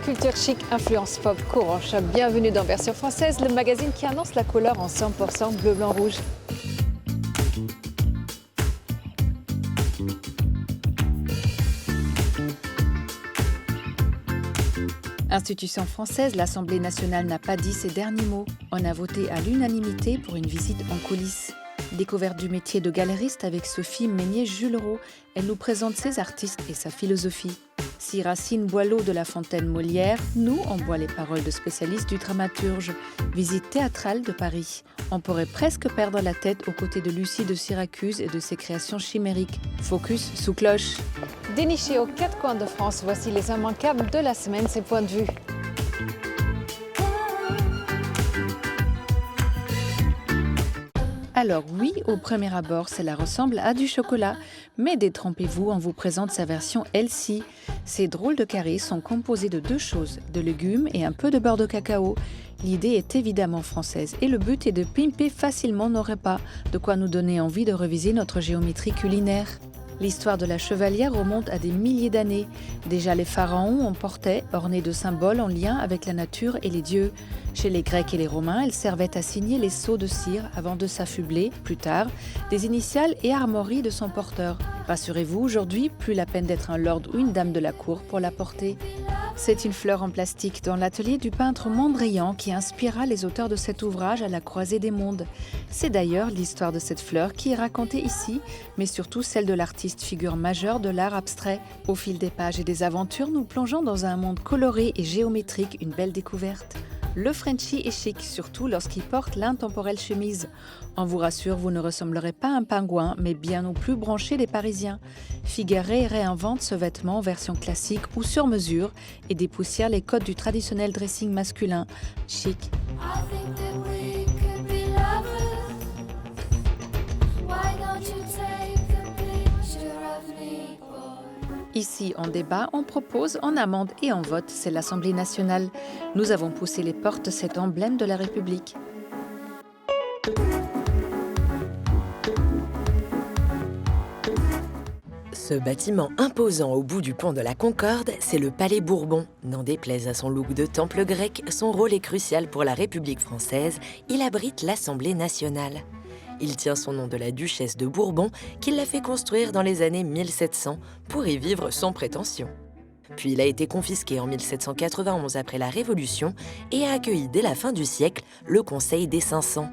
Culture chic, influence pop, couranche. Bienvenue dans Version Française, le magazine qui annonce la couleur en 100% bleu, blanc, rouge. Institution française, l'Assemblée nationale n'a pas dit ses derniers mots. On a voté à l'unanimité pour une visite en coulisses. Découverte du métier de galeriste avec Sophie Meignet-Jullereau, elle nous présente ses artistes et sa philosophie. Si Racine boit l'eau de La Fontaine Molière, nous, on boit les paroles de spécialistes du dramaturge. Visite théâtrale de Paris. On pourrait presque perdre la tête aux côtés de Lucie de Syracuse et de ses créations chimériques. Focus sous cloche. Dénichés aux quatre coins de France, voici les immanquables de la semaine, ses points de vue. Alors oui, au premier abord, cela ressemble à du chocolat, mais détrompez-vous, on vous présente sa version healthy. Ces drôles de carrés sont composés de deux choses, de légumes et un peu de beurre de cacao. L'idée est évidemment française et le but est de pimper facilement nos repas, de quoi nous donner envie de reviser notre géométrie culinaire. L'histoire de la chevalière remonte à des milliers d'années. Déjà les pharaons en portaient, ornés de symboles en lien avec la nature et les dieux. Chez les Grecs et les Romains, elle servait à signer les sceaux de cire avant de s'affubler, plus tard, des initiales et armoiries de son porteur. Rassurez-vous, aujourd'hui, plus la peine d'être un lord ou une dame de la cour pour la porter. C'est une fleur en plastique dans l'atelier du peintre Mondrian qui inspira les auteurs de cet ouvrage à la croisée des mondes. C'est d'ailleurs l'histoire de cette fleur qui est racontée ici, mais surtout celle de l'artiste figure majeure de l'art abstrait. Au fil des pages et des aventures, nous plongeons dans un monde coloré et géométrique, une belle découverte. Le Frenchie est chic, surtout lorsqu'il porte l'intemporelle chemise. On vous rassure, vous ne ressemblerez pas à un pingouin, mais bien au plus branché des Parisiens. Figare réinvente ce vêtement en version classique ou sur mesure et dépoussière les codes du traditionnel dressing masculin. Chic. Ici, en débat, on propose, on amende et on vote. C'est l'Assemblée nationale. Nous avons poussé les portes, cet emblème de la République. Ce bâtiment imposant au bout du pont de la Concorde, c'est le Palais Bourbon. N'en déplaise à son look de temple grec, son rôle est crucial pour la République française. Il abrite l'Assemblée nationale. Il tient son nom de la duchesse de Bourbon, qui l'a fait construire dans les années 1700 pour y vivre sans prétention. Puis il a été confisqué en 1791 après la Révolution et a accueilli dès la fin du siècle le Conseil des 500.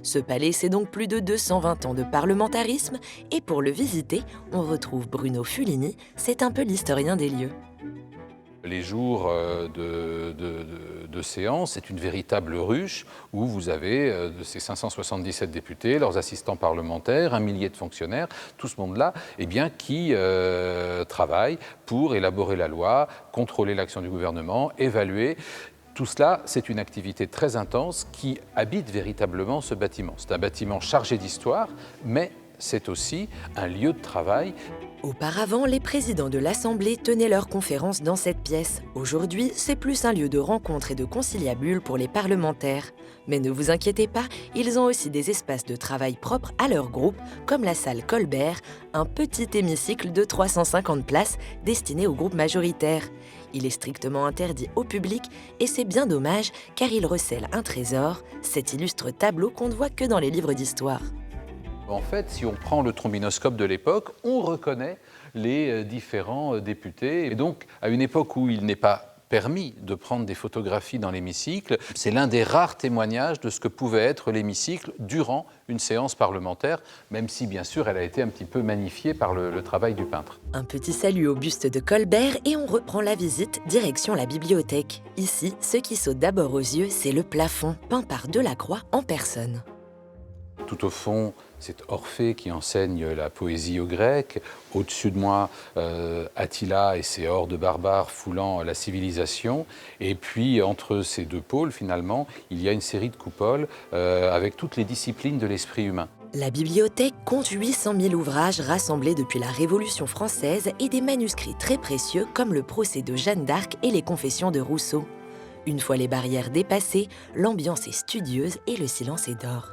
Ce palais, c'est donc plus de 220 ans de parlementarisme et pour le visiter, on retrouve Bruno Fulini, c'est un peu l'historien des lieux. Les jours de séance, c'est une véritable ruche où vous avez de ces 577 députés, leurs assistants parlementaires, un millier de fonctionnaires, tout ce monde-là qui travaille pour élaborer la loi, contrôler l'action du gouvernement, évaluer. Tout cela, c'est une activité très intense qui habite véritablement ce bâtiment. C'est un bâtiment chargé d'histoire, mais c'est aussi un lieu de travail. Auparavant, les présidents de l'Assemblée tenaient leurs conférences dans cette pièce. Aujourd'hui, c'est plus un lieu de rencontre et de conciliabule pour les parlementaires. Mais ne vous inquiétez pas, ils ont aussi des espaces de travail propres à leur groupe, comme la salle Colbert, un petit hémicycle de 350 places destiné au groupe majoritaire. Il est strictement interdit au public et c'est bien dommage car il recèle un trésor, cet illustre tableau qu'on ne voit que dans les livres d'histoire. En fait, si on prend le trombinoscope de l'époque, on reconnaît les différents députés. Et donc, à une époque où il n'est pas permis de prendre des photographies dans l'hémicycle, c'est l'un des rares témoignages de ce que pouvait être l'hémicycle durant une séance parlementaire, même si, bien sûr, elle a été un petit peu magnifiée par le travail du peintre. Un petit salut au buste de Colbert et on reprend la visite direction la bibliothèque. Ici, ce qui saute d'abord aux yeux, c'est le plafond, peint par Delacroix en personne. Tout au fond, c'est Orphée qui enseigne la poésie aux Grecs. Au-dessus de moi, Attila et ses hordes barbares foulant la civilisation. Et puis, entre ces deux pôles, finalement, il y a une série de coupoles avec toutes les disciplines de l'esprit humain. La bibliothèque compte 800 000 ouvrages rassemblés depuis la Révolution française et des manuscrits très précieux comme le procès de Jeanne d'Arc et les confessions de Rousseau. Une fois les barrières dépassées, l'ambiance est studieuse et le silence est d'or.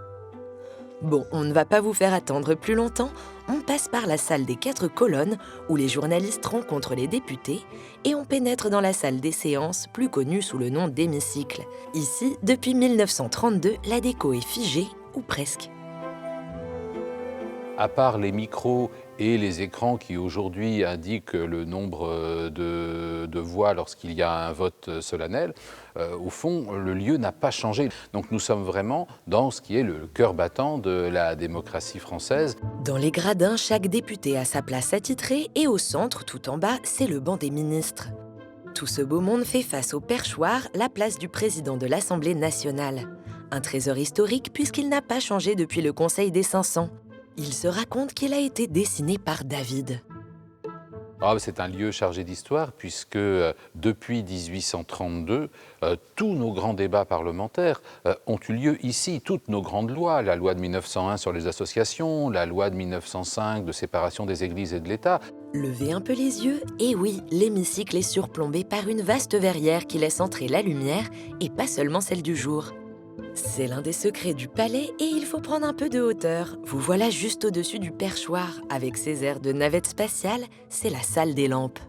Bon, on ne va pas vous faire attendre plus longtemps, on passe par la salle des 4 colonnes où les journalistes rencontrent les députés et on pénètre dans la salle des séances, plus connue sous le nom d'hémicycle. Ici, depuis 1932, la déco est figée, ou presque. À part les micros et les écrans qui aujourd'hui indiquent le nombre de voix lorsqu'il y a un vote solennel, au fond, le lieu n'a pas changé. Donc nous sommes vraiment dans ce qui est le cœur battant de la démocratie française. Dans les gradins, chaque député a sa place attitrée et au centre, tout en bas, c'est le banc des ministres. Tout ce beau monde fait face au perchoir, la place du président de l'Assemblée nationale. Un trésor historique puisqu'il n'a pas changé depuis le Conseil des 500. Il se raconte qu'il a été dessiné par David. C'est un lieu chargé d'histoire puisque depuis 1832, tous nos grands débats parlementaires ont eu lieu ici. Toutes nos grandes lois, la loi de 1901 sur les associations, la loi de 1905 de séparation des églises et de l'État. Levez un peu les yeux, et oui, l'hémicycle est surplombé par une vaste verrière qui laisse entrer la lumière et pas seulement celle du jour. C'est l'un des secrets du palais et il faut prendre un peu de hauteur. Vous voilà juste au-dessus du perchoir. Avec ses airs de navette spatiale, c'est la salle des lampes.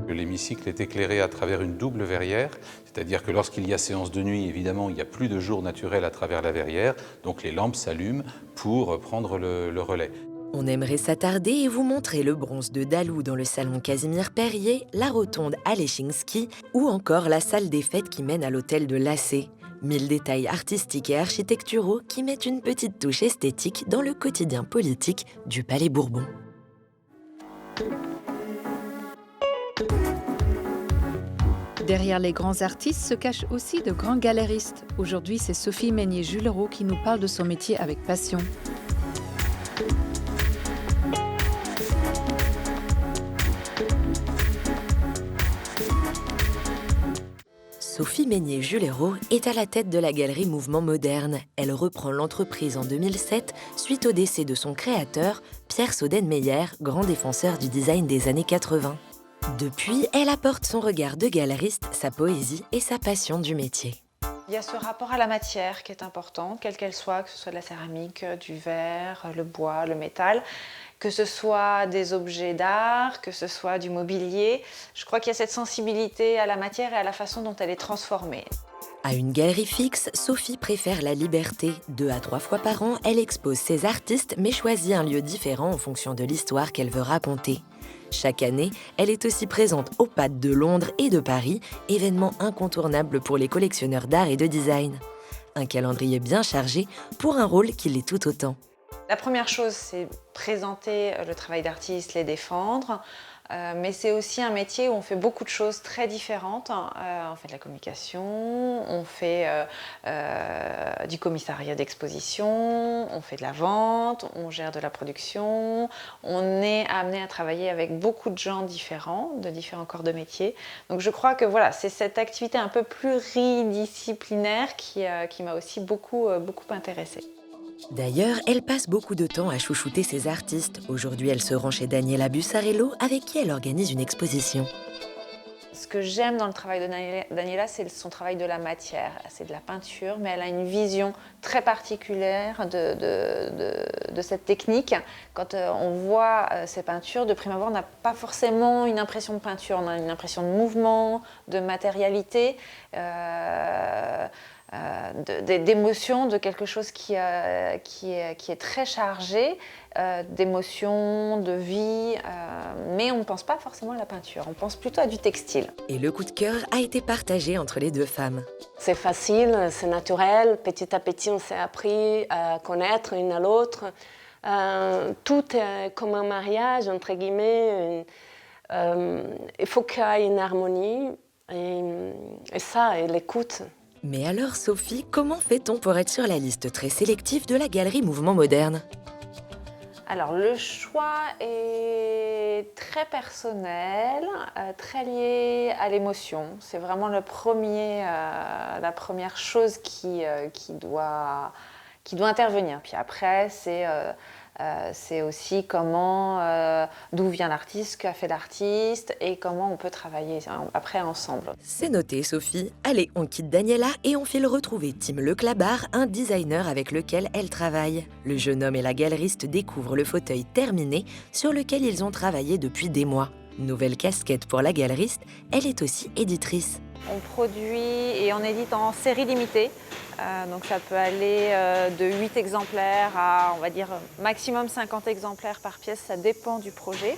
L'hémicycle est éclairé à travers une double verrière, c'est-à-dire que lorsqu'il y a séance de nuit, évidemment, il n'y a plus de jour naturel à travers la verrière, donc les lampes s'allument pour prendre le relais. On aimerait s'attarder et vous montrer le bronze de Dalou dans le salon Casimir-Perrier, la rotonde Alechinsky ou encore la salle des fêtes qui mène à l'hôtel de Lacé. 1000 détails artistiques et architecturaux qui mettent une petite touche esthétique dans le quotidien politique du Palais Bourbon. Derrière les grands artistes se cachent aussi de grands galéristes. Aujourd'hui, c'est Sophie Meignet-Julereau qui nous parle de son métier avec passion. Sophie Meignet-Julereau est à la tête de la galerie Mouvement Moderne. Elle reprend l'entreprise en 2007 suite au décès de son créateur, Pierre Sodène-Meyer, grand défenseur du design des années 80. Depuis, elle apporte son regard de galeriste, sa poésie et sa passion du métier. Il y a ce rapport à la matière qui est important, quelle qu'elle soit, que ce soit de la céramique, du verre, le bois, le métal, que ce soit des objets d'art, que ce soit du mobilier. Je crois qu'il y a cette sensibilité à la matière et à la façon dont elle est transformée. À une galerie fixe, Sophie préfère la liberté. 2 à 3 fois par an, elle expose ses artistes, mais choisit un lieu différent en fonction de l'histoire qu'elle veut raconter. Chaque année, elle est aussi présente au PAD de Londres et de Paris, événement incontournable pour les collectionneurs d'art et de design. Un calendrier bien chargé pour un rôle qui l'est tout autant. La première chose, c'est présenter le travail d'artiste, les défendre. Mais c'est aussi un métier où on fait beaucoup de choses très différentes. On fait de la communication, on fait du commissariat d'exposition, on fait de la vente, on gère de la production. On est amené à travailler avec beaucoup de gens différents, de différents corps de métier. Donc je crois que voilà, c'est cette activité un peu pluridisciplinaire qui m'a aussi beaucoup intéressée. D'ailleurs, elle passe beaucoup de temps à chouchouter ses artistes. Aujourd'hui, elle se rend chez Daniela Bussarello, avec qui elle organise une exposition. Ce que j'aime dans le travail de Daniela, c'est son travail de la matière. C'est de la peinture, mais elle a une vision très particulière de cette technique. Quand on voit ces peintures, de prime abord, on n'a pas forcément une impression de peinture. On a une impression de mouvement, de matérialité. D'émotion, de quelque chose qui est très chargé, d'émotion, de vie, mais on ne pense pas forcément à la peinture, on pense plutôt à du textile. Et le coup de cœur a été partagé entre les 2 femmes. C'est facile, c'est naturel, petit à petit on s'est appris à connaître l'une à l'autre. Tout est comme un mariage, entre guillemets. Il faut qu'il y ait une harmonie, et ça, et l'écoute. Mais alors Sophie, comment fait-on pour être sur la liste très sélective de la galerie Mouvement Moderne? Alors le choix est très personnel, très lié à l'émotion. C'est vraiment la première chose qui doit intervenir. Puis après, c'est aussi d'où vient l'artiste, qu'a fait l'artiste et comment on peut travailler après ensemble. C'est noté Sophie. Allez, on quitte Daniela et on file retrouver Tim Leclabar, un designer avec lequel elle travaille. Le jeune homme et la galeriste découvrent le fauteuil terminé sur lequel ils ont travaillé depuis des mois. Nouvelle casquette pour la galeriste, elle est aussi éditrice. On produit et on édite en série limitée. Donc ça peut aller de 8 exemplaires à, on va dire, maximum 50 exemplaires par pièce, ça dépend du projet.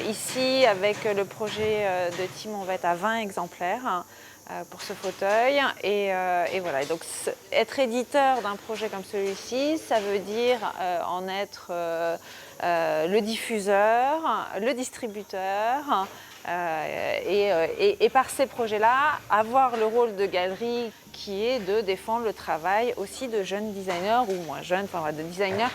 Ici, avec le projet de Tim, on va être à 20 exemplaires pour ce fauteuil. Et voilà. Et donc être éditeur d'un projet comme celui-ci, ça veut dire en être le diffuseur, le distributeur, et par ces projets-là, avoir le rôle de galerie qui est de défendre le travail aussi de jeunes designers ou moins jeunes, enfin de designers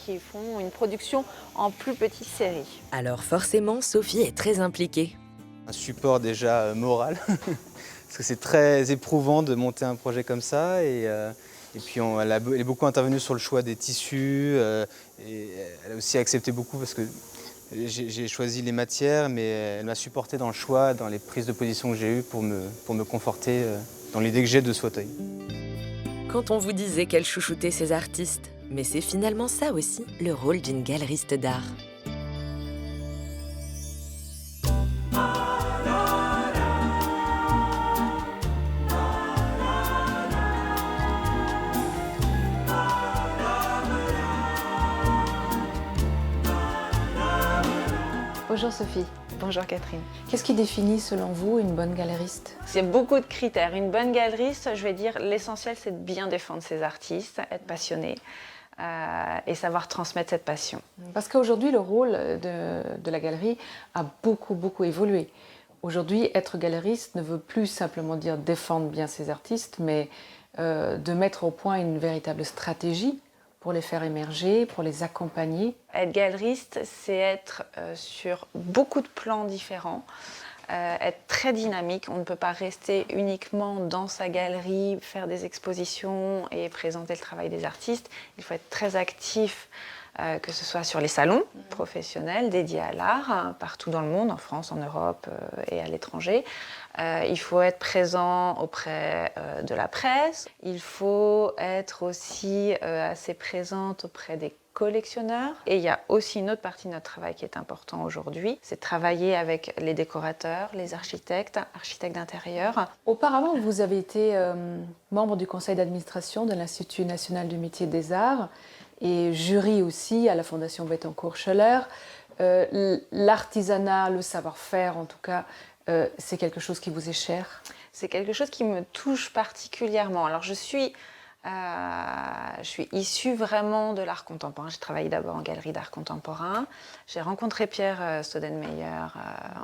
qui font une production en plus petite série. Alors forcément, Sophie est très impliquée. Un support déjà moral, parce que c'est très éprouvant de monter un projet comme ça. Et puis elle est beaucoup intervenue sur le choix des tissus, et elle a aussi accepté beaucoup parce que j'ai choisi les matières, mais elle m'a supporté dans le choix, dans les prises de position que j'ai eues pour me conforter dans l'idée que j'ai de ce fauteuil. Quand on vous disait qu'elle chouchoutait ses artistes, mais c'est finalement ça aussi, le rôle d'une galeriste d'art. Bonjour Sophie. Bonjour Catherine. Qu'est-ce qui définit selon vous une bonne galeriste? Il y a beaucoup de critères. Une bonne galeriste, je vais dire, l'essentiel c'est de bien défendre ses artistes, être passionné et savoir transmettre cette passion. Parce qu'aujourd'hui, le rôle de la galerie a beaucoup évolué. Aujourd'hui, être galeriste ne veut plus simplement dire défendre bien ses artistes, mais de mettre au point une véritable stratégie pour les faire émerger, pour les accompagner. Être galeriste, c'est être sur beaucoup de plans différents, être très dynamique. On ne peut pas rester uniquement dans sa galerie, faire des expositions et présenter le travail des artistes. Il faut être très actif, que ce soit sur les salons professionnels dédiés à l'art, partout dans le monde, en France, en Europe et à l'étranger. Il faut être présent auprès de la presse. Il faut être aussi assez présente auprès des collectionneurs. Et il y a aussi une autre partie de notre travail qui est important aujourd'hui, c'est de travailler avec les décorateurs, les architectes d'intérieur. Auparavant, vous avez été membre du conseil d'administration de l'Institut national du métier des arts et jury aussi à la Fondation Bettencourt-Schoeller. L'artisanat, le savoir-faire en tout cas, c'est quelque chose qui vous est cher? C'est quelque chose qui me touche particulièrement. Alors je suis issue vraiment de l'art contemporain. J'ai travaillé d'abord en galerie d'art contemporain. J'ai rencontré Pierre Staudenmayer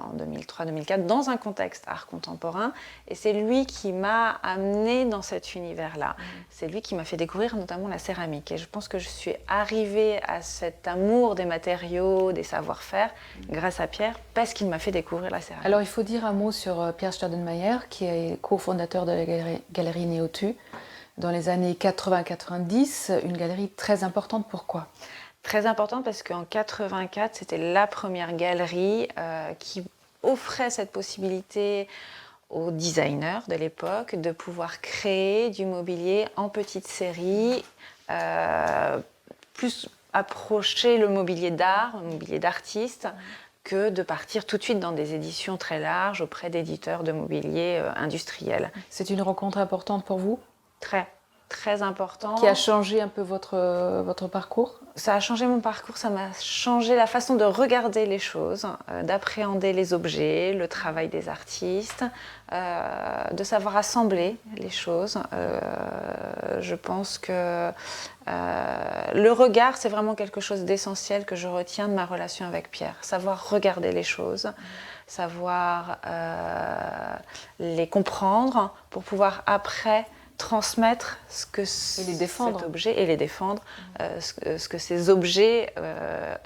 en 2003-2004 dans un contexte art contemporain. Et c'est lui qui m'a amenée dans cet univers-là. C'est lui qui m'a fait découvrir notamment la céramique. Et je pense que je suis arrivée à cet amour des matériaux, des savoir-faire, grâce à Pierre, parce qu'il m'a fait découvrir la céramique. Alors il faut dire un mot sur Pierre Staudenmayer, qui est cofondateur de la galerie Néotu. Dans les années 80-90, une galerie très importante. Pourquoi? Très importante parce qu'en 84, c'était la première galerie qui offrait cette possibilité aux designers de l'époque de pouvoir créer du mobilier en petite série, plus approcher le mobilier d'art, le mobilier d'artiste, que de partir tout de suite dans des éditions très larges auprès d'éditeurs de mobilier industriels. C'est une rencontre importante pour vous? Très important. Qui a changé un peu votre parcours? Ça a changé mon parcours, ça m'a changé la façon de regarder les choses, d'appréhender les objets, le travail des artistes, de savoir assembler les choses. Je pense que le regard, c'est vraiment quelque chose d'essentiel que je retiens de ma relation avec Pierre. Savoir regarder les choses, savoir les comprendre pour pouvoir après transmettre ce que cet objet et les défendre, ce que ces objets,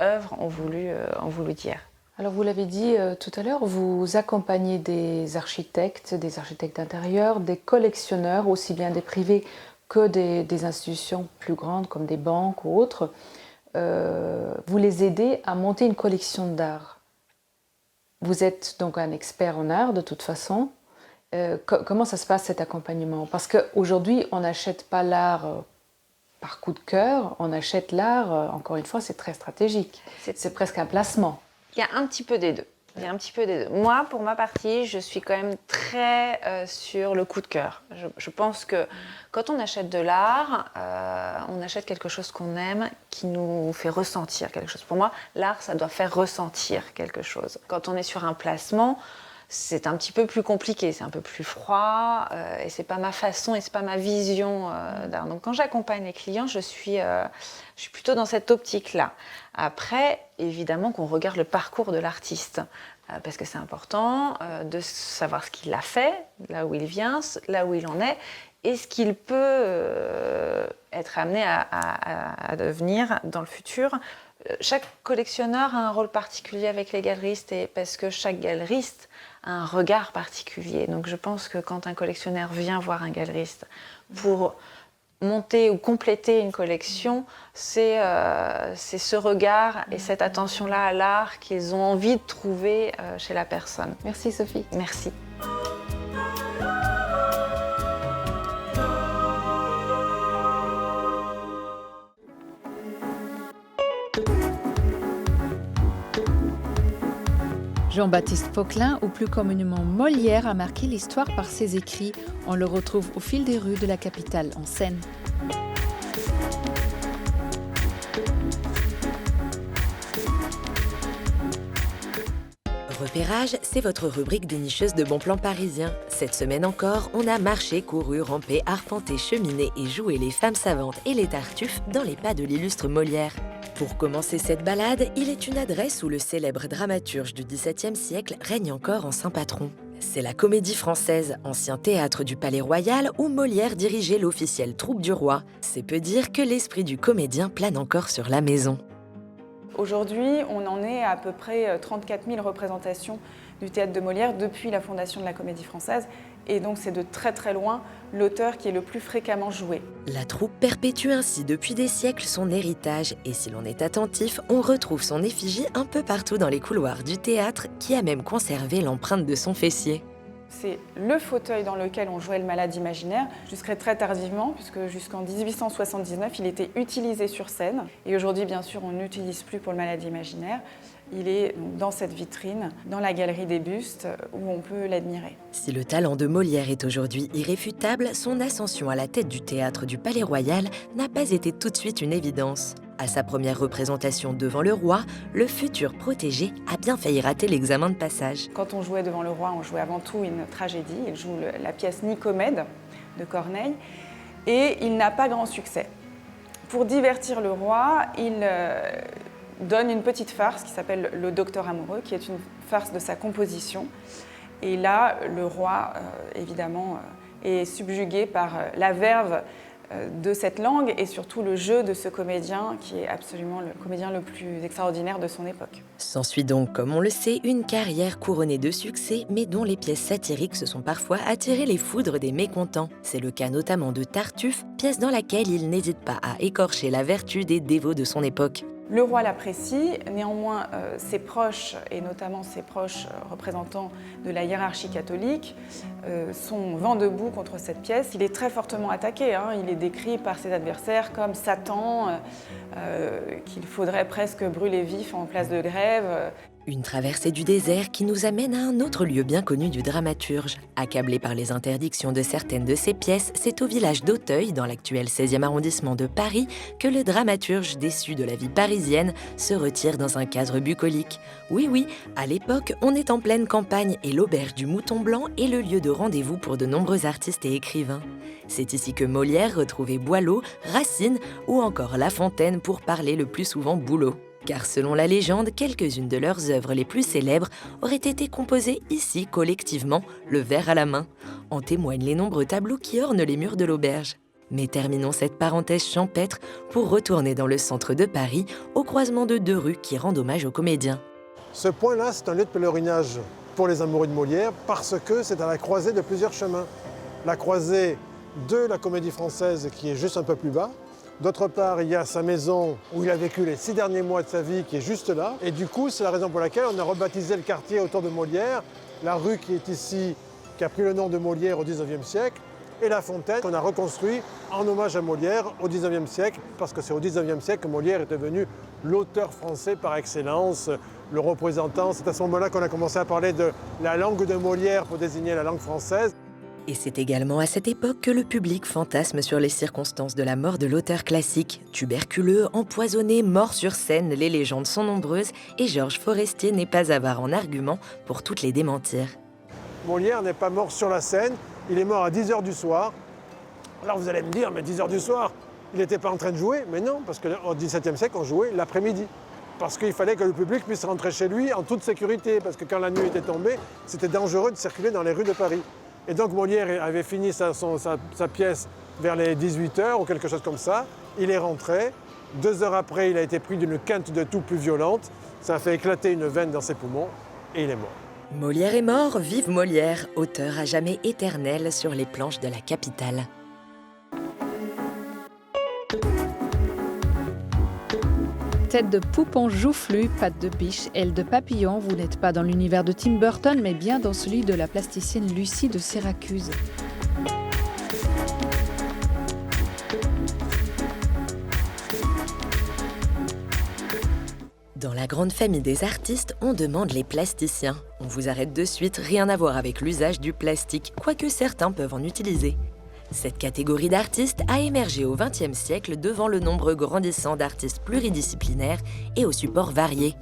œuvres ont voulu dire. Alors vous l'avez dit tout à l'heure, vous accompagnez des architectes d'intérieur, des collectionneurs, aussi bien des privés que des institutions plus grandes comme des banques ou autres. Vous les aidez à monter une collection d'art. Vous êtes donc un expert en art de toute façon. Comment ça se passe cet accompagnement? Parce qu'aujourd'hui, on n'achète pas l'art par coup de cœur, on achète l'art, encore une fois, c'est très stratégique. C'est presque un placement. Il y a un petit peu des deux. Moi, pour ma partie, je suis quand même très sur le coup de cœur. Je pense que quand on achète de l'art, on achète quelque chose qu'on aime, qui nous fait ressentir quelque chose. Pour moi, l'art, ça doit faire ressentir quelque chose. Quand on est sur un placement, c'est un petit peu plus compliqué, c'est un peu plus froid, et c'est pas ma façon et c'est pas ma vision d'art. Donc quand j'accompagne les clients, je suis plutôt dans cette optique-là. Après, évidemment qu'on regarde le parcours de l'artiste, parce que c'est important de savoir ce qu'il a fait, là où il vient, là où il en est, et ce qu'il peut être amené à devenir dans le futur. Chaque collectionneur a un rôle particulier avec les galeristes, et parce que chaque galeriste a un regard particulier. Donc je pense que quand un collectionneur vient voir un galeriste pour monter ou compléter une collection, c'est ce regard et cette attention-là à l'art qu'ils ont envie de trouver chez la personne. Merci Sophie. Merci. Jean-Baptiste Poquelin, ou plus communément Molière, a marqué l'histoire par ses écrits. On le retrouve au fil des rues de la capitale, en Seine. Repérage, c'est votre rubrique dénicheuse de bons plans parisiens. Cette semaine encore, on a marché, couru, rampé, arpenté, cheminé et joué les femmes savantes et les tartuffes dans les pas de l'illustre Molière. Pour commencer cette balade, il est une adresse où le célèbre dramaturge du XVIIe siècle règne encore en saint patron. C'est la Comédie Française, ancien théâtre du Palais Royal où Molière dirigeait l'officielle troupe du roi. C'est peu dire que l'esprit du comédien plane encore sur la maison. Aujourd'hui, on en est à peu près 34 000 représentations du théâtre de Molière depuis la fondation de la Comédie Française. Et donc c'est de très très loin l'auteur qui est le plus fréquemment joué. La troupe perpétue ainsi depuis des siècles son héritage. Et si l'on est attentif, on retrouve son effigie un peu partout dans les couloirs du théâtre, qui a même conservé l'empreinte de son fessier. C'est le fauteuil dans lequel on jouait le malade imaginaire, jusqu'à très tardivement, puisque jusqu'en 1879, il était utilisé sur scène. Et aujourd'hui, bien sûr, on n'utilise plus pour le malade imaginaire. Il est dans cette vitrine, dans la galerie des bustes, où on peut l'admirer. Si le talent de Molière est aujourd'hui irréfutable, son ascension à la tête du théâtre du Palais Royal n'a pas été tout de suite une évidence. À sa première représentation devant le roi, le futur protégé a bien failli rater l'examen de passage. Quand on jouait devant le roi, on jouait avant tout une tragédie. Il joue la pièce Nicomède de Corneille, et il n'a pas grand succès. Pour divertir le roi, il donne une petite farce qui s'appelle Le Docteur amoureux, qui est une farce de sa composition. Et là, le roi, évidemment, est subjugué par la verve de cette langue et surtout le jeu de ce comédien qui est absolument le comédien le plus extraordinaire de son époque. S'ensuit donc, comme on le sait, une carrière couronnée de succès, mais dont les pièces satiriques se sont parfois attirées les foudres des mécontents. C'est le cas notamment de Tartuffe, pièce dans laquelle il n'hésite pas à écorcher la vertu des dévots de son époque. Le roi l'apprécie, néanmoins ses proches, et notamment ses proches représentants de la hiérarchie catholique, sont vent debout contre cette pièce. Il est très fortement attaqué, il est décrit par ses adversaires comme Satan, qu'il faudrait presque brûler vif en place de Grève. Une traversée du désert qui nous amène à un autre lieu bien connu du dramaturge. Accablé par les interdictions de certaines de ses pièces, c'est au village d'Auteuil, dans l'actuel 16e arrondissement de Paris, que le dramaturge, déçu de la vie parisienne, se retire dans un cadre bucolique. Oui, à l'époque, on est en pleine campagne et l'auberge du Mouton Blanc est le lieu de rendez-vous pour de nombreux artistes et écrivains. C'est ici que Molière retrouvait Boileau, Racine ou encore La Fontaine pour parler le plus souvent boulot. Car selon la légende, quelques-unes de leurs œuvres les plus célèbres auraient été composées ici collectivement, le verre à la main. En témoignent les nombreux tableaux qui ornent les murs de l'auberge. Mais terminons cette parenthèse champêtre pour retourner dans le centre de Paris, au croisement de 2 rues qui rendent hommage aux comédiens. Ce point-là, c'est un lieu de pèlerinage pour les amoureux de Molière parce que c'est à la croisée de plusieurs chemins. La croisée de la Comédie Française qui est juste un peu plus bas. D'autre part, il y a sa maison où il a vécu les 6 derniers mois de sa vie qui est juste là. Et du coup, c'est la raison pour laquelle on a rebaptisé le quartier autour de Molière, la rue qui est ici, qui a pris le nom de Molière au XIXe siècle, et la fontaine qu'on a reconstruit en hommage à Molière au XIXe siècle, parce que c'est au XIXe siècle que Molière est devenu l'auteur français par excellence, le représentant. C'est à ce moment-là qu'on a commencé à parler de la langue de Molière pour désigner la langue française. Et c'est également à cette époque que le public fantasme sur les circonstances de la mort de l'auteur classique. Tuberculeux, empoisonné, mort sur scène, les légendes sont nombreuses et Georges Forestier n'est pas avare en arguments pour toutes les démentir. Molière n'est pas mort sur la scène, il est mort à 10h du soir. Alors vous allez me dire, mais 10h du soir, il n'était pas en train de jouer? Mais non, parce qu'au XVIIe siècle, on jouait l'après-midi. Parce qu'il fallait que le public puisse rentrer chez lui en toute sécurité, parce que quand la nuit était tombée, c'était dangereux de circuler dans les rues de Paris. Et donc Molière avait fini sa pièce vers les 18h ou quelque chose comme ça. Il est rentré. 2 heures après, il a été pris d'une quinte de toux plus violente. Ça a fait éclater une veine dans ses poumons et il est mort. Molière est mort, vive Molière, auteur à jamais éternel sur les planches de la capitale. Tête de poupon joufflu, pattes de biche, ailes de papillon, vous n'êtes pas dans l'univers de Tim Burton, mais bien dans celui de la plasticienne Lucie de Syracuse. Dans la grande famille des artistes, on demande les plasticiens. On vous arrête de suite, rien à voir avec l'usage du plastique, quoique certains peuvent en utiliser. Cette catégorie d'artistes a émergé au XXe siècle devant le nombre grandissant d'artistes pluridisciplinaires et aux supports variés.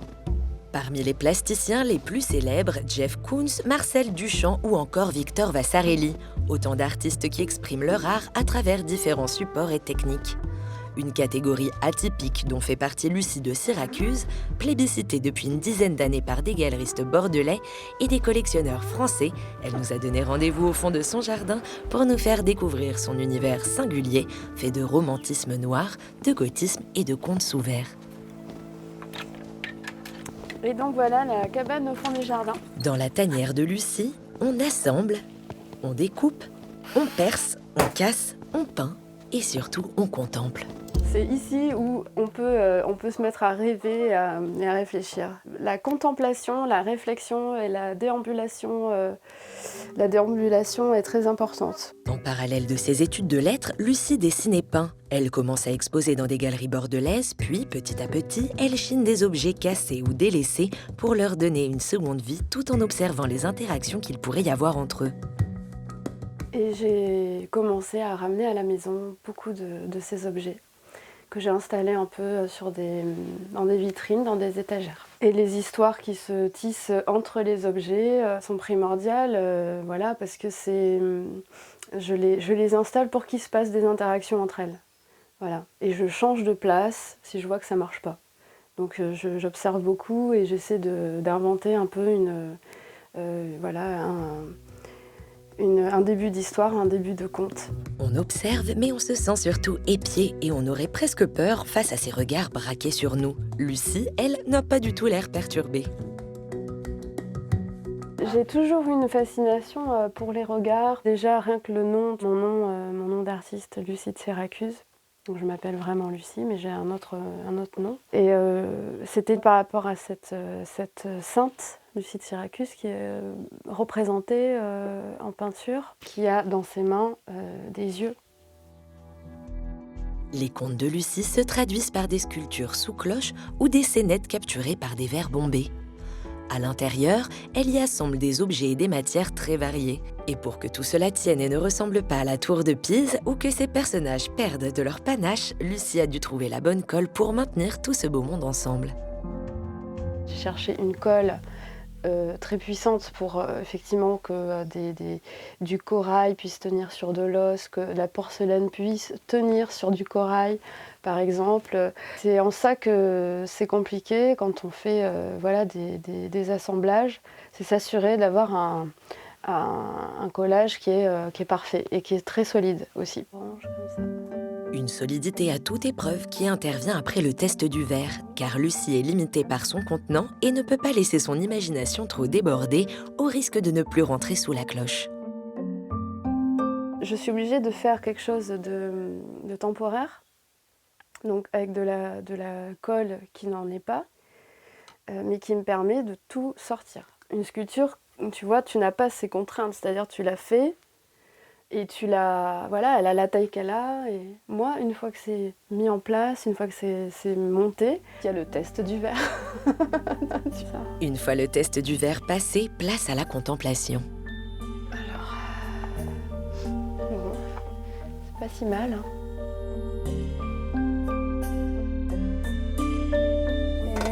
Parmi les plasticiens les plus célèbres, Jeff Koons, Marcel Duchamp ou encore Victor Vasarely, autant d'artistes qui expriment leur art à travers différents supports et techniques. Une catégorie atypique dont fait partie Lucie de Syracuse, plébiscitée depuis une dizaine d'années par des galeristes bordelais et des collectionneurs français, elle nous a donné rendez-vous au fond de son jardin pour nous faire découvrir son univers singulier, fait de romantisme noir, de gothisme et de contes sous verre. Et donc voilà la cabane au fond du jardin. Dans la tanière de Lucie, on assemble, on découpe, on perce, on casse, on peint et surtout on contemple. C'est ici où on peut se mettre à rêver et à réfléchir. La contemplation, la réflexion et la déambulation est très importante. En parallèle de ses études de lettres, Lucie dessine et peint. Elle commence à exposer dans des galeries bordelaises, puis petit à petit, elle chine des objets cassés ou délaissés pour leur donner une seconde vie tout en observant les interactions qu'il pourrait y avoir entre eux. Et j'ai commencé à ramener à la maison beaucoup de ces objets que j'ai installés un peu dans des vitrines, dans des étagères. Et les histoires qui se tissent entre les objets sont primordiales, voilà, parce que je les installe pour qu'il se passe des interactions entre elles. Voilà. Et je change de place si je vois que ça ne marche pas. Donc j'observe beaucoup et j'essaie d'inventer un peu un début d'histoire, un début de conte. On observe, mais on se sent surtout épié et on aurait presque peur face à ces regards braqués sur nous. Lucie, elle, n'a pas du tout l'air perturbée. J'ai toujours eu une fascination pour les regards. Déjà, rien que mon nom d'artiste, Lucie de Syracuse. Donc, je m'appelle vraiment Lucie, mais j'ai un autre nom. Et c'était par rapport à cette sainte, Lucie de Syracuse, qui est représentée en peinture, qui a dans ses mains des yeux. Les contes de Lucie se traduisent par des sculptures sous cloche ou des scénettes capturées par des verres bombés. À l'intérieur, elle y assemble des objets et des matières très variées. Et pour que tout cela tienne et ne ressemble pas à la tour de Pise ou que ses personnages perdent de leur panache, Lucie a dû trouver la bonne colle pour maintenir tout ce beau monde ensemble. J'ai cherché une colle très puissante pour effectivement que du corail puisse tenir sur de l'os, que la porcelaine puisse tenir sur du corail, par exemple. C'est en ça que c'est compliqué quand on fait voilà, des assemblages, c'est s'assurer d'avoir un collage qui est parfait et qui est très solide aussi. Une solidité à toute épreuve qui intervient après le test du verre, car Lucie est limitée par son contenant et ne peut pas laisser son imagination trop déborder au risque de ne plus rentrer sous la cloche. Je suis obligée de faire quelque chose de temporaire, donc avec de la colle qui n'en est pas, mais qui me permet de tout sortir. Une sculpture, tu vois, tu n'as pas ces contraintes, c'est-à-dire tu l'as fait, et voilà, elle a la taille qu'elle a. Et moi, une fois que c'est mis en place, une fois que c'est monté, il y a le test du verre. Une fois le test du verre passé, place à la contemplation. Alors, bon, c'est pas si mal. Hein. Et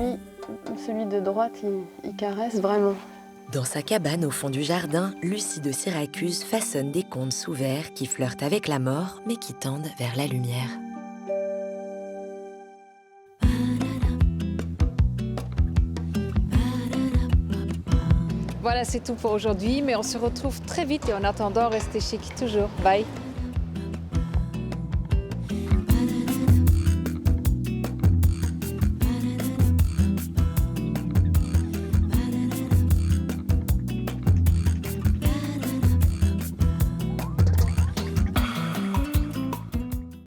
lui, celui de droite, il caresse vraiment. Dans sa cabane au fond du jardin, Lucie de Syracuse façonne des contes sous verre qui flirtent avec la mort, mais qui tendent vers la lumière. Voilà, c'est tout pour aujourd'hui, mais on se retrouve très vite et en attendant, restez chic toujours. Bye.